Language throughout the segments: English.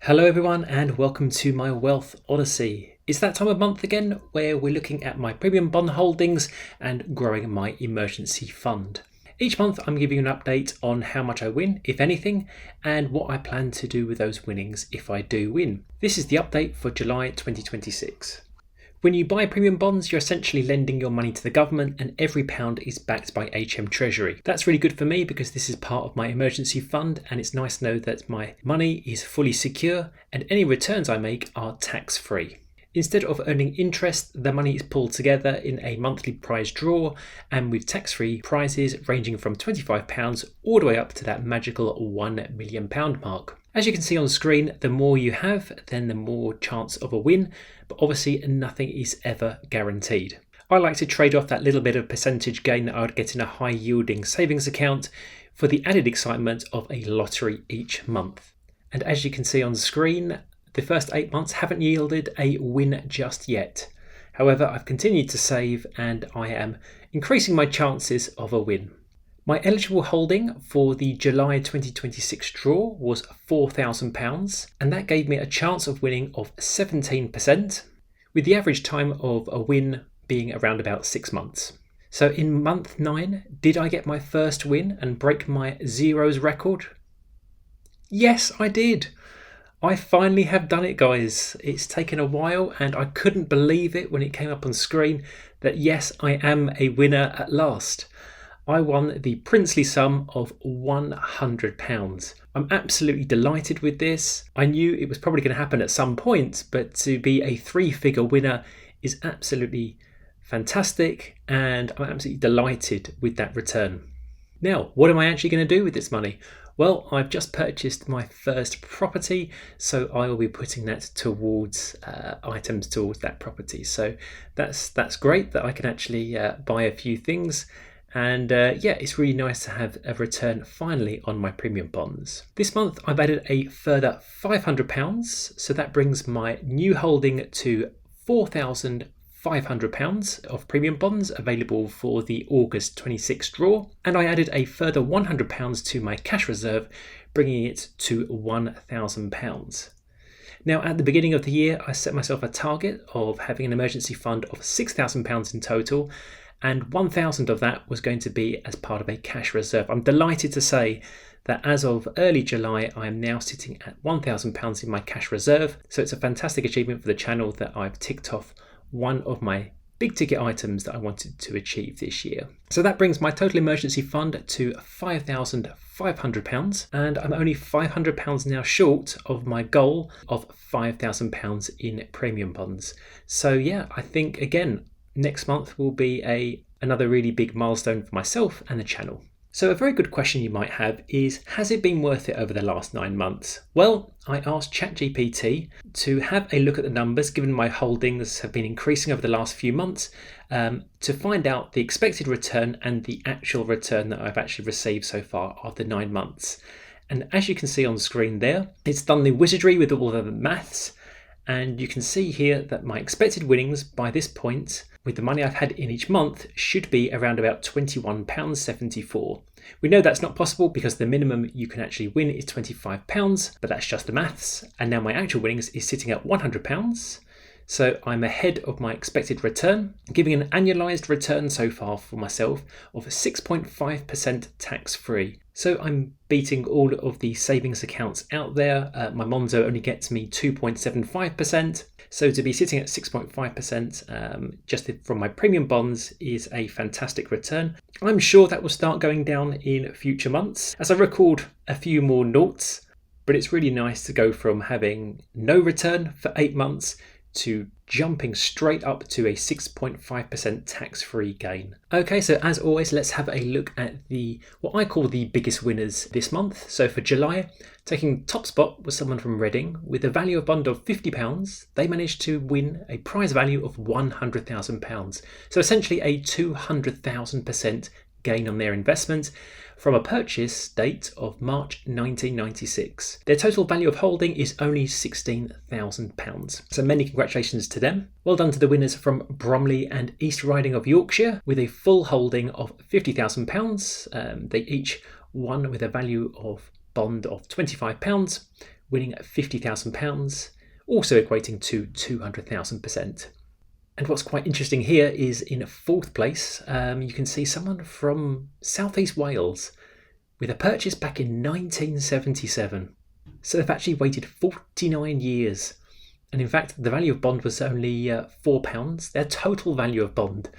Hello, everyone, and welcome to my Wealth Odyssey. It's that time of month again where we're looking at my premium bond holdings and growing my emergency fund. Each month, I'm giving you an update on how much I win, if anything, and what I plan to do with those winnings if I do win. This is the update for July 2026. When you buy premium bonds, you're essentially lending your money to the government, and every pound is backed by HM Treasury. That's really good for me because this is part of my emergency fund, and it's nice to know that my money is fully secure and any returns I make are tax-free. Instead of earning interest, the money is pulled together in a monthly prize draw, and with tax-free prizes ranging from £25 all the way up to that magical £1 million mark. As you can see on screen, the more you have, then the more chance of a win, but obviously nothing is ever guaranteed. I like to trade off that little bit of percentage gain that I would get in a high yielding savings account for the added excitement of a lottery each month. And as you can see on screen, the first 8 months haven't yielded a win just yet. However, I've continued to save and I am increasing my chances of a win. My eligible holding for the July 2026 draw was £4,000, and that gave me a chance of winning of 17%, with the average time of a win being around about 6 months. So in month 9, did I get my first win and break my zeros record? Yes, I did. I finally have done it, guys. It's taken a while and I couldn't believe it when it came up on screen that yes, I am a winner at last. I won the princely sum of £100. I'm absolutely delighted with this. I knew it was probably going to happen at some point, but to be a 3-figure winner is absolutely fantastic and I'm absolutely delighted with that return. Now, what am I actually going to do with this money? Well, I've just purchased my first property, so I will be putting that towards items towards that property. So that's great that I can actually buy a few things. And it's really nice to have a return finally on my premium bonds. This month I've added a further £500, so that brings my new holding to £4,500 of premium bonds available for the August 26 draw. And I added a further £100 to my cash reserve, bringing it to £1,000. Now, at the beginning of the year, I set myself a target of having an emergency fund of £6,000 in total, and 1,000 of that was going to be as part of a cash reserve. I'm delighted to say that as of early July, I am now sitting at £1,000 in my cash reserve. So it's a fantastic achievement for the channel that I've ticked off one of my big ticket items that I wanted to achieve this year. So that brings my total emergency fund to £5,500, and I'm only £500 now short of my goal of £5,000 in premium bonds. So yeah, I think again, next month will be another really big milestone for myself and the channel. So a very good question you might have is, has it been worth it over the last 9 months? Well, I asked ChatGPT to have a look at the numbers, given my holdings have been increasing over the last few months, to find out the expected return and the actual return that I've actually received so far after 9 months. And as you can see on the screen there, it's done the wizardry with all the maths. And you can see here that my expected winnings by this point, with the money I've had in each month, should be around about £21.74. We know that's not possible because the minimum you can actually win is £25, but that's just the maths. And now my actual winnings is sitting at £100. So I'm ahead of my expected return, giving an annualized return so far for myself of 6.5% tax-free. So I'm beating all of the savings accounts out there. My Monzo only gets me 2.75%. So to be sitting at 6.5% just from my premium bonds is a fantastic return. I'm sure that will start going down in future months as I record a few more noughts, but it's really nice to go from having no return for 8 months to jumping straight up to a 6.5% tax-free gain. Okay, so as always, let's have a look at what I call the biggest winners this month. So for July, taking top spot was someone from Reading with a value of bond of £50. They managed to win a prize value of £100,000. So essentially a 200,000% gain on their investment from a purchase date of March 1996. Their total value of holding is only £16,000. So many congratulations to them. Well done to the winners from Bromley and East Riding of Yorkshire with a full holding of £50,000. They each won with a value of bond of £25, winning at £50,000, also equating to 200,000%. And what's quite interesting here is in fourth place, you can see someone from South East Wales with a purchase back in 1977. So they've actually waited 49 years. And in fact, the value of bond was only £4. Their total value of bond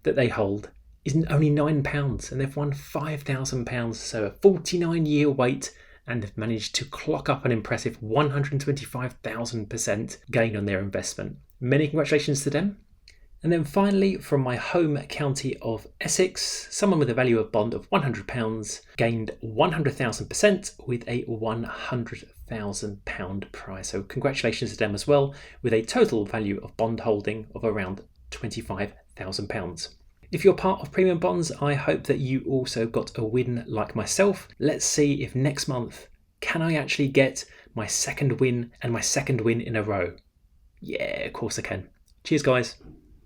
that they hold is only £9, and they've won £5,000. So a 49-year wait, and they've managed to clock up an impressive 125,000% gain on their investment. Many congratulations to them. And then finally, from my home county of Essex, someone with a value of bond of £100 gained 100,000% with a £100,000 prize. So congratulations to them as well, with a total value of bond holding of around £25,000. If you're part of Premium Bonds, I hope that you also got a win like myself. Let's see if next month, can I actually get my second win and my second win in a row? Yeah, of course I can. Cheers, guys.